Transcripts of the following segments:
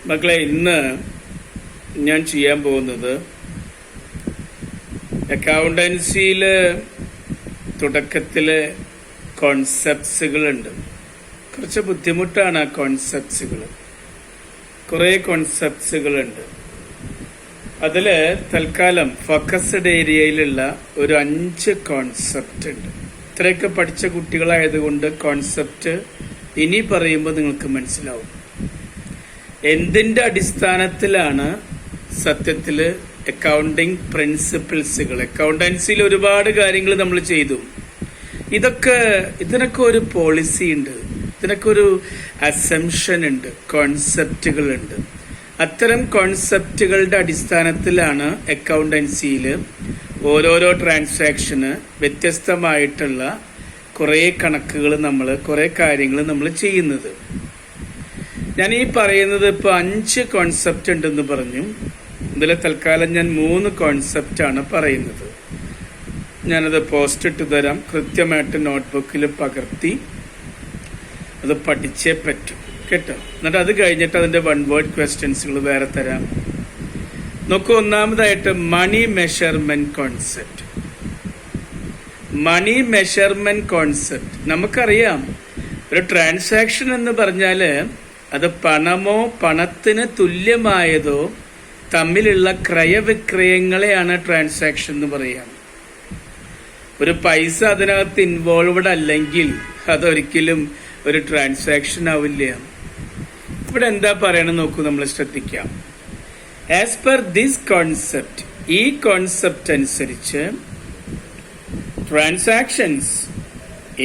മക്കളെ, ഇന്ന് ഞാൻ ചെയ്യാൻ പോകുന്നത് അക്കൗണ്ടൻസിയില് തുടക്കത്തില് കോൺസെപ്റ്റ്സുകളുണ്ട്. കുറച്ച് ബുദ്ധിമുട്ടാണ് ആ കോൺസെപ്റ്റ്സുകൾ. കുറേ കോൺസെപ്റ്റ്സുകളുണ്ട്. അതില് തൽക്കാലം ഫോക്കസ്ഡ് ഏരിയയിലുള്ള ഒരു 5 കോൺസെപ്റ്റ് ഉണ്ട്. ഇത്രയൊക്കെ പഠിച്ച കുട്ടികളായതുകൊണ്ട് കോൺസെപ്റ്റ് ഇനി പറയുമ്പോൾ നിങ്ങൾക്ക് മനസ്സിലാവും. എന്തിന്റെ അടിസ്ഥാനത്തിലാണ് സത്യത്തില് അക്കൗണ്ടിങ് പ്രിൻസിപ്പിൾസുകൾ? അക്കൗണ്ടൻസിയിൽ ഒരുപാട് കാര്യങ്ങൾ നമ്മൾ ചെയ്തു. ഇതിനൊക്കെ ഒരു പോളിസി ഉണ്ട്, ഇതിനൊക്കെ ഒരു അസംഷൻ ഉണ്ട്, കോൺസെപ്റ്റുകളുണ്ട്. അത്തരം കോൺസെപ്റ്റുകളുടെ അടിസ്ഥാനത്തിലാണ് അക്കൗണ്ടൻസിയിൽ ഓരോരോ ട്രാൻസാക്ഷന് വ്യത്യസ്തമായിട്ടുള്ള കുറേ കണക്കുകൾ കുറേ കാര്യങ്ങൾ നമ്മൾ ചെയ്യുന്നത്. ഞാൻ ഈ പറയുന്നത് ഇപ്പോൾ 5 കോൺസെപ്റ്റ് ഉണ്ടെന്ന് പറഞ്ഞു. ഇതിൽ തൽക്കാലം ഞാൻ 3 കോൺസെപ്റ്റാണ് പറയുന്നത്. ഞാനത് പോസ്റ്റ് ഇട്ട് തരാം. കൃത്യമായിട്ട് നോട്ട്ബുക്കിൽ പകർത്തി അത് പഠിച്ചേ പറ്റും കേട്ടോ. എന്നിട്ട് അത് കഴിഞ്ഞിട്ട് അതിന്റെ 1 വേർഡ് ക്വസ്റ്റ്യൻസുകൾ വേറെ തരാം. നോക്കൂ, ഒന്നാമതായിട്ട് money measurement concept. Money measurement concept നമുക്കറിയാം. ഒരു ട്രാൻസാക്ഷൻ എന്ന് പറഞ്ഞാല് അത് പണമോ പണത്തിന് തുല്യമായതോ തമ്മിലുള്ള ക്രയവിക്രയങ്ങളെയാണ് ട്രാൻസാക്ഷൻ എന്ന് പറയാം. ഒരു പൈസ അതിനകത്ത് ഇൻവോൾവഡ് അല്ലെങ്കിൽ അതൊരിക്കലും ഒരു ട്രാൻസാക്ഷൻ ആവില്ല. ഇവിടെ എന്താ പറയണം നോക്കൂ, നമ്മൾ ശ്രദ്ധിക്കാം. ആസ് പെർ ദിസ് കോൺസെപ്റ്റ്, ഈ കോൺസെപ്റ്റ് അനുസരിച്ച് ട്രാൻസാക്ഷൻസ്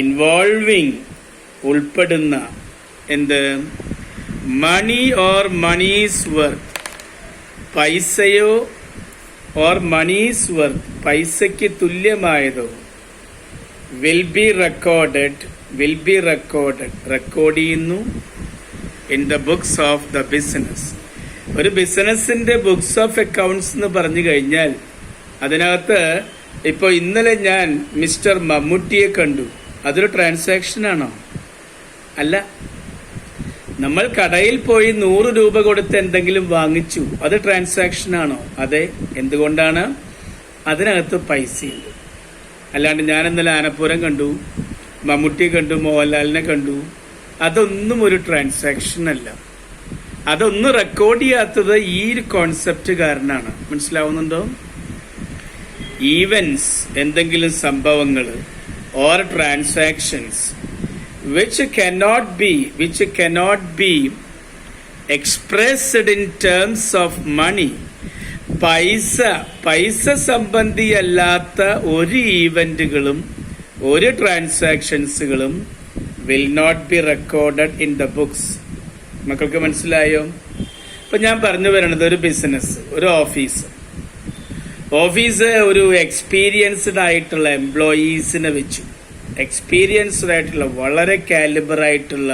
ഇൻവോൾവിംഗ് ഉൾപ്പെടുന്ന എന്ത് മണി ഓർ മണീസ് വർത്ത്, പൈസയോ ഓർ മണീസ് വർത്ത്, പൈസയ്ക്ക് തുല്യമായതോ വിൽ ബി റെക്കോർഡ് റെക്കോർഡ് ചെയ്യുന്നു in the books of the business. ഒരു ബിസിനസിന്റെ ബുക്സ് ഓഫ് അക്കൗണ്ട്സ് എന്ന് പറഞ്ഞു കഴിഞ്ഞാൽ അതിനകത്ത് ഇപ്പൊ ഇന്നലെ ഞാൻ മിസ്റ്റർ മമ്മൂട്ടിയെ കണ്ടു. അതൊരു ട്രാൻസാക്ഷൻ ആണോ? അല്ല. നമ്മൾ കടയിൽ പോയി 100 രൂപ കൊടുത്ത് എന്തെങ്കിലും വാങ്ങിച്ചു, അത് ട്രാൻസാക്ഷൻ ആണോ? അതെ. എന്തുകൊണ്ടാണ്? അതിനകത്ത് പൈസയുണ്ട്. അല്ലാണ്ട് ഞാൻ ഇന്നലെ ആനപ്പുരം കണ്ടു, മമ്മൂട്ടിയെ കണ്ടു, മോഹൻലാലിനെ കണ്ടു, അതൊന്നും ഒരു ട്രാൻസാക്ഷൻ അല്ല. അതൊന്നും റെക്കോർഡ് ചെയ്യാത്തത് ഈ ഒരു കോൺസെപ്റ്റ് കാരണമാണ്. മനസ്സിലാവുന്നുണ്ടോ? ഈവൻസ്, എന്തെങ്കിലും സംഭവങ്ങൾ or transactions which cannot be expressed in terms of money. പൈസ സംബന്ധിയല്ലാത്ത ഒരു ഈവന്റുകളും ഒരു ട്രാൻസാക്ഷൻസുകളും will not be recorded in the books. മക്കൾക്ക് മനസ്സിലായോ? ഇപ്പൊ ഞാൻ പറഞ്ഞു വരണത്, ഒരു ബിസിനസ്, ഒരു ഓഫീസ് ഒരു എക്സ്പീരിയൻസ്ഡ് ആയിട്ടുള്ള എംപ്ലോയീസിനെ വെച്ചു. എക്സ്പീരിയൻസ്ഡ് ആയിട്ടുള്ള വളരെ കാലിബർ ആയിട്ടുള്ള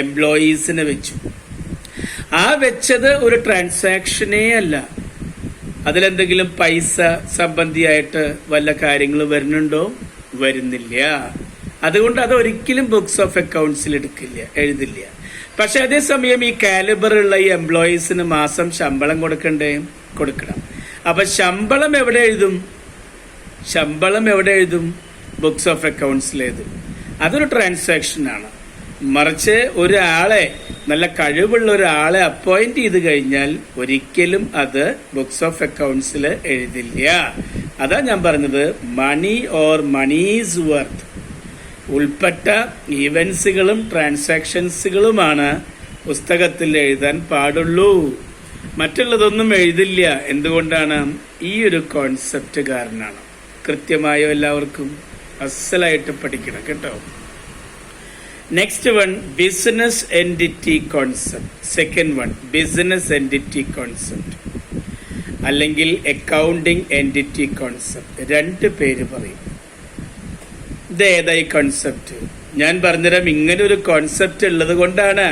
എംപ്ലോയീസിനെ വെച്ചു. ആ വെച്ചത് ഒരു ട്രാൻസാക്ഷനേ അല്ല. അതിലെന്തെങ്കിലും പൈസ സംബന്ധിയായിട്ട് വല്ല കാര്യങ്ങൾ വരുന്നുണ്ടോ? വരുന്നില്ല. അതുകൊണ്ട് അത് ഒരിക്കലും ബുക്സ് ഓഫ് അക്കൗണ്ട്സിൽ എഴുതില്ല. പക്ഷെ അതേസമയം ഈ കാലിബറുള്ള ഈ എംപ്ലോയീസിന് മാസം ശമ്പളം കൊടുക്കണം. അപ്പൊ ശമ്പളം എവിടെ എഴുതും? ബുക്സ് ഓഫ് അക്കൗണ്ട്സിൽ എഴുതും. അതൊരു ട്രാൻസാക്ഷനാണ്. മറിച്ച് ഒരാളെ, നല്ല കഴിവുള്ള ഒരാളെ അപ്പോയിന്റ് ചെയ്ത് കഴിഞ്ഞാൽ ഒരിക്കലും അത് ബുക്സ് ഓഫ് അക്കൗണ്ട്സിൽ എഴുതില്ല. അതാ ഞാൻ പറഞ്ഞത്, മണി ഓർ മണീസ് വർത്ത് ഉൾപ്പെട്ട ഈവൻസുകളും ട്രാൻസാക്ഷൻസുകളുമാണ് പുസ്തകത്തിൽ എഴുതാൻ പാടുള്ളൂ. മറ്റുള്ളതൊന്നും എഴുതില്ല. എന്തുകൊണ്ടാണ്? ഈ ഒരു കോൺസെപ്റ്റ് കാരണമാണ്. കൃത്യമായോ? എല്ലാവർക്കും അസലായിട്ട് പഠിക്കണം കേട്ടോ. Next one, business entity concept. Second one, business entity concept അല്ലെങ്കിൽ അക്കൗണ്ടിങ് എൻറ്റിറ്റി കോൺസെപ്റ്റ്. 2 പേര് പറയും. ഇത് ഏതായി കോൺസെപ്റ്റ്? ഞാൻ പറഞ്ഞുതരാം. ഇങ്ങനെ ഒരു കോൺസെപ്റ്റ് ഉള്ളത് കൊണ്ടാണ്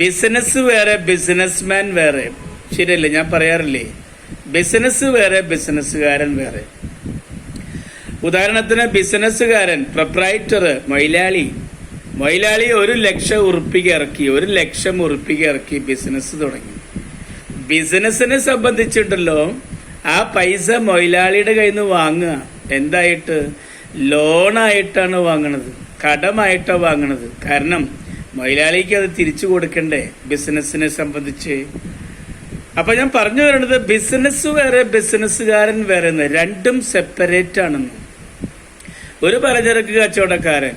ബിസിനസ് വേറെ, ബിസിനസ്മാൻ വേറെ. ശരിയല്ലേ? ഞാൻ പറയാറില്ലേ, ബിസിനസ് വേറെ, ബിസിനസ്സുകാരൻ വേറെ. ഉദാഹരണത്തിന് ബിസിനസ്സുകാരൻ, പ്രൊപ്രൈറ്റർ, മൊയിലാളി, മൊയിലാളി 1,00,000 ഉറുപ്പിക ഇറക്കി, 1,00,000 ഉറുപ്പിക ഇറക്കി ബിസിനസ് തുടങ്ങി. ബിസിനസിനെ സംബന്ധിച്ചിട്ടല്ലോ ആ പൈസ മൊയിലാളിയുടെ കയ്യിൽ നിന്ന് വാങ്ങുക എന്തായിട്ട്? ലോണായിട്ടാണ് വാങ്ങണത്, കടമായിട്ടാണ് വാങ്ങണത്. കാരണം മൊയിലാളിക്ക് അത് തിരിച്ചു കൊടുക്കണ്ടേ ബിസിനസിനെ സംബന്ധിച്ച്. അപ്പൊ ഞാൻ പറഞ്ഞു വരുന്നത് ബിസിനസ് വേറെ, ബിസിനസ്സുകാരൻ വേറെ, രണ്ടും സെപ്പറേറ്റ് ആണെന്ന്. ഒരു പലചരക്ക് കച്ചവടക്കാരൻ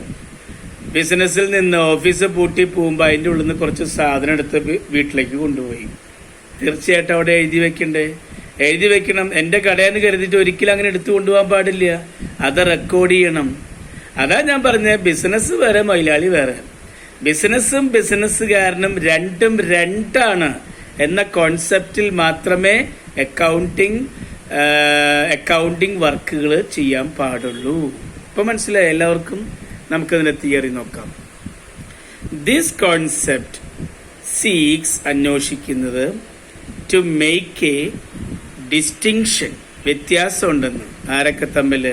ബിസിനസ്സിൽ നിന്ന് ഓഫീസ് പൂട്ടി പോകുമ്പോൾ അതിൻ്റെ ഉള്ളിൽ നിന്ന് കുറച്ച് സാധനം എടുത്ത് വീട്ടിലേക്ക് കൊണ്ടുപോയി. തീർച്ചയായിട്ടും അവിടെ എഴുതി വെക്കണ്ടേ? എഴുതി വെക്കണം. എൻ്റെ കടയെന്ന് കരുതിയിട്ട് ഒരിക്കലും അങ്ങനെ എടുത്തു കൊണ്ടുപോകാൻ പാടില്ല. അത് റെക്കോർഡ് ചെയ്യണം. അതാ ഞാൻ പറഞ്ഞത്, ബിസിനസ് വേറെ, മൊയിലാളി വേറെ. ബിസിനസ്സും ബിസിനസ്സുകാരനും രണ്ടും രണ്ടാണ് എന്ന കോൺസെപ്റ്റിൽ മാത്രമേ അക്കൗണ്ടിങ് വർക്കുകൾ ചെയ്യാൻ പാടുള്ളൂ. ഇപ്പൊ മനസ്സിലായി എല്ലാവർക്കും? നമുക്കതിന്റെ തിയറി നോക്കാം. ദിസ് കോൺസെപ്റ്റ് സീക്സ് അന്വേഷിക്കുന്നത് ടു മേക്ക് എ ഡിസ്റ്റിങ്ഷൻ, വ്യത്യാസം ഉണ്ടെന്ന്. ആരൊക്കെ തമ്മിൽ?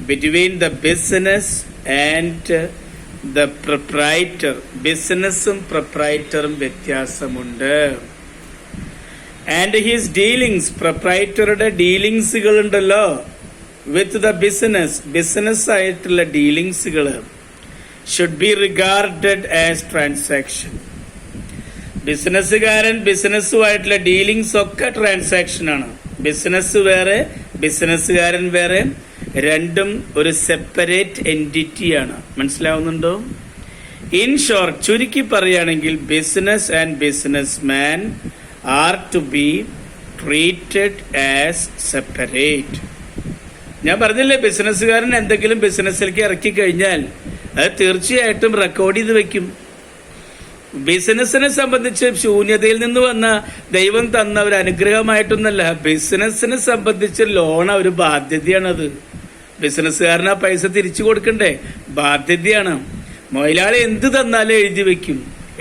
Between the business and the proprietor. ബിസിനസ്സും പ്രൊപ്രൈറ്ററും വ്യത്യാസമുണ്ട്. ആൻഡ് ഹിസ് ഡീലിങ്സ്, പ്രൊപ്രൈറ്ററുടെ ഡീലിങ്സുകൾ ഉണ്ടല്ലോ വിത്ത് ദ ബിസിനസ് ആയിട്ടുള്ള ഡീലിങ്സുകൾ should be regarded as transaction. ബിസിനസ്സുകാരൻ ബിസിനസ്സുമായിട്ടുള്ള ഡീലിങ്സ് ഒക്കെ ട്രാൻസാക്ഷൻ ആണ്. ബിസിനസ് വേറെ, ബിസിനസ്സുകാരൻ വേറെ, രണ്ടും ഒരു സെപ്പറേറ്റ് എൻറ്റിറ്റിയാണ്. മനസ്സിലാവുന്നുണ്ടോ? ഇൻ ഷോർട്ട്, ചുരുക്കി പറയുകയാണെങ്കിൽ business and business man are to be treated as separate. ഞാൻ പറഞ്ഞില്ലേ, ബിസിനസ്സുകാരൻ എന്തെങ്കിലും ബിസിനസ്സിലേക്ക് ഇറക്കി കഴിഞ്ഞാൽ അത് തീർച്ചയായിട്ടും റെക്കോർഡ് ചെയ്ത് വെക്കും. ബിസിനസിനെ സംബന്ധിച്ച് ശൂന്യതയിൽ നിന്ന് വന്ന ദൈവം തന്ന ഒരു അനുഗ്രഹമായിട്ടൊന്നല്ല. ബിസിനസിനെ സംബന്ധിച്ച് ലോൺ ഒരു ബാധ്യതയാണത്. ബിസിനസ്സുകാരന് ആ പൈസ തിരിച്ചു കൊടുക്കണ്ടേ? ബാധ്യതയാണ്. മൊയിലാളി എന്ത് തന്നാലും എഴുതി വെക്കും.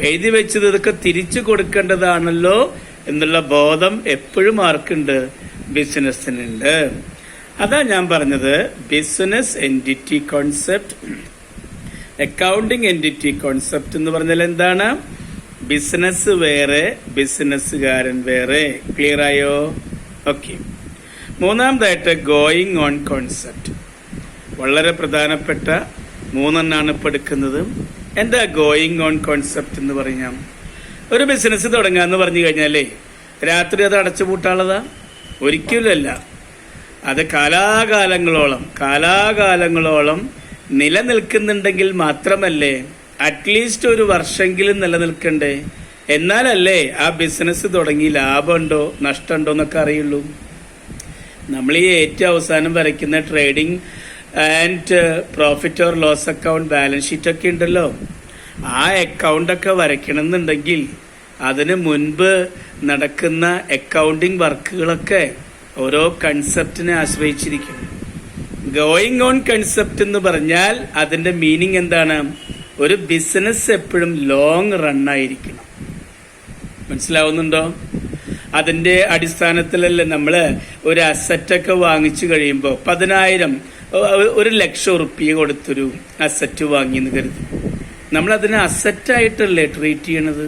എഴുതി വെച്ചത് ഇതൊക്കെ തിരിച്ചു കൊടുക്കേണ്ടതാണല്ലോ എന്നുള്ള ബോധം എപ്പോഴും ആർക്കുണ്ട്? ബിസിനസ്സിനുണ്ട്. അതാ ഞാൻ പറഞ്ഞത്, business entity concept, accounting entity concept എന്ന് പറഞ്ഞാൽ എന്താണ്? ബിസിനസ് വേറെ, ബിസിനസ്സുകാരൻ വേറെ. ക്ലിയർ ആയോ? ഓക്കെ. മൂന്നാമതായിട്ട് ഗോയിങ് ഓൺ കോൺസെപ്റ്റ്. വളരെ പ്രധാനപ്പെട്ട മൂന്നെണ്ണാണ് ഇപ്പോൾ എടുക്കുന്നത്. എന്താ ഗോയിങ് ഓൺ കോൺസെപ്റ്റ് എന്ന് പറഞ്ഞാൽ? ഒരു ബിസിനസ് തുടങ്ങാന്ന് പറഞ്ഞു കഴിഞ്ഞാലേ രാത്രി അത് അടച്ചുപൂട്ടാനുള്ളതാ? ഒരിക്കലുമല്ല. അത് കാലാകാലങ്ങളോളം നിലനിൽക്കുന്നുണ്ടെങ്കിൽ മാത്രമല്ലേ, അറ്റ്ലീസ്റ്റ് ഒരു വർഷമെങ്കിലും നിലനിൽക്കണ്ടേ? എന്നാലല്ലേ ആ ബിസിനസ് തുടങ്ങി ലാഭമുണ്ടോ നഷ്ടമുണ്ടോ എന്നൊക്കെ അറിയുള്ളൂ. നമ്മൾ ഈ ഏറ്റവും അവസാനം വരയ്ക്കുന്ന trading and profit or loss account, balance sheet ഒക്കെ ഉണ്ടല്ലോ, ആ അക്കൗണ്ടൊക്കെ വരയ്ക്കണമെന്നുണ്ടെങ്കിൽ അതിന് മുൻപ് നടക്കുന്ന അക്കൗണ്ടിങ് വർക്കുകളൊക്കെ ഓരോ കൺസെപ്റ്റിനെ ആശ്രയിച്ചിരിക്കും. ഗോയിങ് ഓൺ കൺസെപ്റ്റ് എന്ന് പറഞ്ഞാൽ അതിന്റെ മീനിങ് എന്താണ്? ഒരു ബിസിനസ് എപ്പോഴും ലോങ് റൺ ആയിരിക്കണം. മനസ്സിലാവുന്നുണ്ടോ? അതിന്റെ അടിസ്ഥാനത്തിലല്ലേ നമ്മള് ഒരു അസറ്റൊക്കെ വാങ്ങിച്ചു കഴിയുമ്പോൾ 10,000 1,00,000 ഉറുപ്പിക കൊടുത്തൊരു അസറ്റ് വാങ്ങിയെന്ന് കരുതി. നമ്മൾ അതിനെ അസറ്റായിട്ടല്ലേ ട്രീറ്റ് ചെയ്യണത്?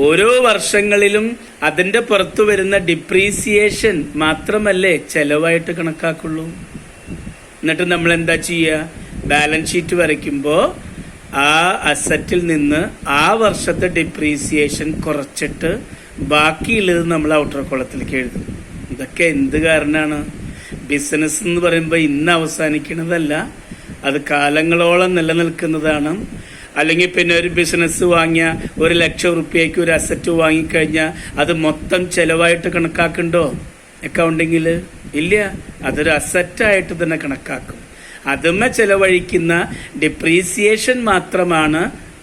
ഓരോ വർഷങ്ങളിലും അതിന്റെ പുറത്തു വരുന്ന ഡിപ്രീസിയേഷൻ മാത്രമല്ലേ ചെലവായിട്ട് കണക്കാക്കുള്ളൂ. എന്നിട്ട് നമ്മൾ എന്താ ചെയ്യുക? ബാലൻസ് ഷീറ്റ് വരയ്ക്കുമ്പോൾ ആ അസറ്റിൽ നിന്ന് ആ വർഷത്തെ ഡിപ്രീസിയേഷൻ കുറച്ചിട്ട് ബാക്കിയുള്ളത് നമ്മൾ ഔട്ടർ കോളത്തിലേക്ക് എഴുതും. ഇതൊക്കെ എന്ത് കാരണമാണ്? ബിസിനസ് എന്ന് പറയുമ്പോൾ ഇന്ന് അവസാനിക്കുന്നതല്ല, അത് കാലങ്ങളോളം നിലനിൽക്കുന്നതാണ്. അല്ലെങ്കിൽ പിന്നെ ഒരു ബിസിനസ് വാങ്ങിയ 1,00,000 ഉറുപ്പികയ്ക്ക് ഒരു അസറ്റ് വാങ്ങിക്കഴിഞ്ഞാൽ അത് മൊത്തം ചെലവായിട്ട് കണക്കാക്കുന്നുണ്ടോ അക്കൗണ്ടിങ്ങിൽ? ഇല്ല. അതൊരു അസറ്റായിട്ട് തന്നെ കണക്കാക്കും. അതുമ്മ ചെലവഴിക്കുന്ന ഡിപ്രീസിയേഷൻ മാത്രമാണ്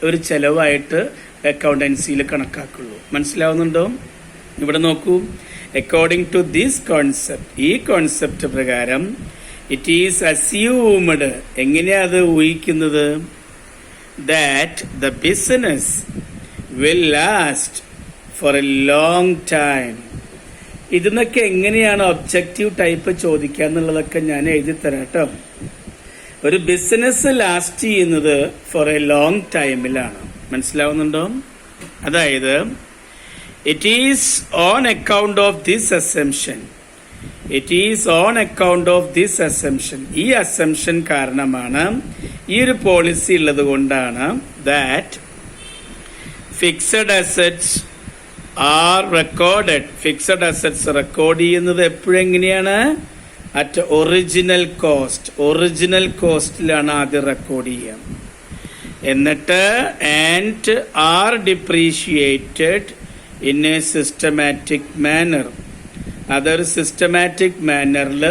ഒരു ചെലവായിട്ട് അക്കൗണ്ടൻസിയിൽ കണക്കാക്കുള്ളൂ. മനസ്സിലാവുന്നുണ്ടോ? ഇവിടെ നോക്കൂ. അക്കോർഡിംഗ് ടു ദിസ് കോൺസെപ്റ്റ്, ഈ കോൺസെപ്റ്റ് പ്രകാരം ഇറ്റ് ഈസ് അസ്യൂംഡ്. എങ്ങനെയാ അത് ഊഹിക്കുന്നത്? that the business will last for a long time. ഇതിനൊക്കെ എങ്ങനെയാണ് ഒബ്ജക്റ്റീവ് ടൈപ്പ് ചോദിക്കുക എന്നുള്ളതൊക്കെ ഞാൻ എഴുതി തരാം കേട്ടോ. ഒരു ബിസിനസ് ലാസ്റ്റ് ചെയ്യുന്നത് ഫോർ എ ലോങ് ടൈമിലാണ്. മനസ്സിലാവുന്നുണ്ടോ? അതായത് it is on account of this assumption. It is on account of this assumption. ഈ അസംഷൻ കാരണമാണ്, ഈ ഒരു പോളിസി ഉള്ളത് കൊണ്ടാണ് that fixed assets are recorded. Fixed assets record ചെയ്യുന്നത് എപ്പോഴെങ്ങനെയാണ്? At original cost. ഒറിജിനൽ കോസ്റ്റിലാണ് ആദ്യം റെക്കോർഡ് ചെയ്യുക. എന്നിട്ട് and are depreciated in a systematic manner. അതൊരു സിസ്റ്റമാറ്റിക് മാനറിൽ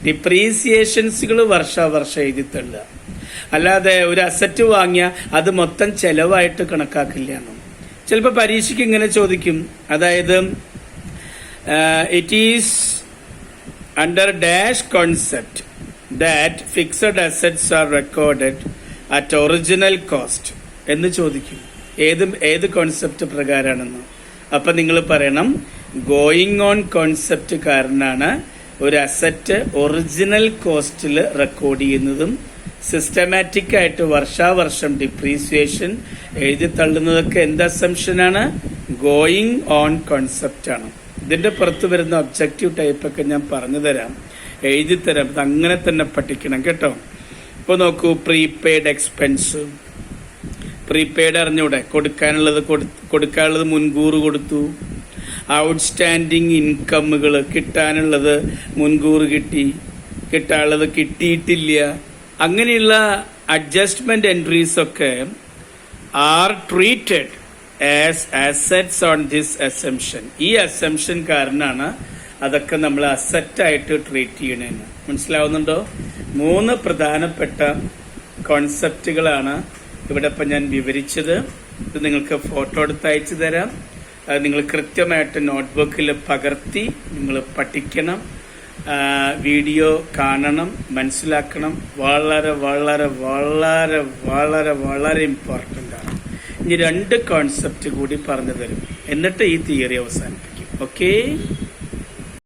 ഡിപ്രീസിയേഷൻസുകൾ വർഷാവർഷം എഴുതി തള്ളുക. അല്ലാതെ ഒരു അസറ്റ് വാങ്ങിയ അത് മൊത്തം ചെലവായിട്ട് കണക്കാക്കില്ല. ചിലപ്പോൾ പരീക്ഷയ്ക്ക് ഇങ്ങനെ ചോദിക്കും, അതായത് it is under dash concept that fixed assets are recorded at original cost എന്ന് ചോദിക്കും. ഏത് കോൺസെപ്റ്റ് പ്രകാരമാണെന്ന്. അപ്പൊ നിങ്ങൾ പറയണം ഗോയിങ് ഓൺ കോൺസെപ്റ്റ് കാരനാണ് ഒരു അസറ്റ് ഒറിജിനൽ കോസ്റ്റിൽ റെക്കോർഡ് ചെയ്യുന്നതും സിസ്റ്റമാറ്റിക് ആയിട്ട് വർഷാവർഷം ഡിപ്രീസിയേഷൻ എഴുതി തള്ളുന്നതൊക്കെ എന്ത് അസംഷനാണ്? ഗോയിങ് ഓൺ കോൺസെപ്റ്റ് ആണ്. ഇതിന്റെ പുറത്ത് വരുന്ന ഒബ്ജക്റ്റീവ് ടൈപ്പൊക്കെ ഞാൻ പറഞ്ഞു തരാം, എഴുതി തരാം. ഇത് അങ്ങനെ തന്നെ പഠിക്കണം കേട്ടോ. ഇപ്പൊ നോക്കൂ, പ്രീപെയ്ഡ് എക്സ്പെൻസ്. പ്രീപെയ്ഡ് അറിഞ്ഞൂടെ? കൊടുക്കാനുള്ളത് മുൻകൂർ കൊടുത്തു. ഔട്ട്സ്റ്റാൻഡിങ് ഇൻകമ്മുകൾ, കിട്ടാനുള്ളത് മുൻകൂർ കിട്ടി, കിട്ടാനുള്ളത് കിട്ടിയിട്ടില്ല. അങ്ങനെയുള്ള അഡ്ജസ്റ്റ്മെന്റ് എൻട്രീസ് ഒക്കെ R treated as assets on this assumption. ഈ അസംഷൻ കാരണമാണ് അതൊക്കെ നമ്മൾ അസറ്റായിട്ട് ട്രീറ്റ് ചെയ്യണമെന്ന്. മനസ്സിലാവുന്നുണ്ടോ? 3 പ്രധാനപ്പെട്ട കോൺസെപ്റ്റുകളാണ് ഇവിടെ ഇപ്പം ഞാൻ വിവരിച്ചത്. ഇത് നിങ്ങൾക്ക് ഫോട്ടോ എടുത്ത് അയച്ചു തരാം. അത് നിങ്ങൾ കൃത്യമായിട്ട് നോട്ട്ബുക്കിൽ പകർത്തി നിങ്ങൾ പഠിക്കണം, വീഡിയോ കാണണം, മനസ്സിലാക്കണം. വളരെ വളരെ വളരെ വളരെ വളരെ ഇമ്പോർട്ടൻ്റ് ആണ്. ഇനി 2 കോൺസെപ്റ്റ് കൂടി പറഞ്ഞു തരും, എന്നിട്ട് ഈ തിയറി അവസാനിപ്പിക്കും. ഓക്കേ.